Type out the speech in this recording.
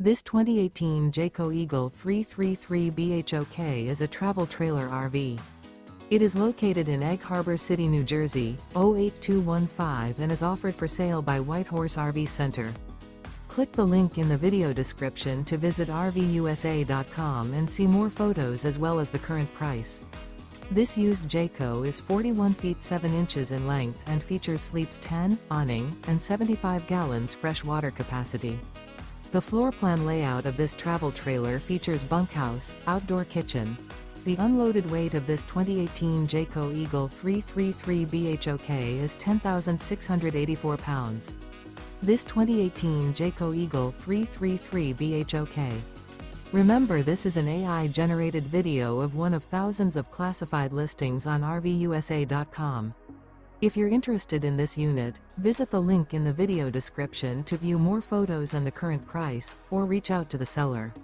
This 2018 Jayco Eagle 333 BHOK is a travel trailer RV. It is located in Egg Harbor City, New Jersey, 08215 and is offered for sale by Whitehorse RV Center. Click the link in the video description to visit RVUSA.com and see more photos as well as the current price. This used Jayco is 41 feet 7 inches in length and features sleeps 10, awning, and 75 gallons fresh water capacity. The floor plan layout of this travel trailer features bunkhouse, outdoor kitchen. The unloaded weight of this 2018 Jayco Eagle 333 BHOK is 10,684 pounds. This 2018 Jayco Eagle 333 BHOK. Remember, this is an AI-generated video of one of thousands of classified listings on RVUSA.com. If you're interested in this unit, visit the link in the video description to view more photos and the current price, or reach out to the seller.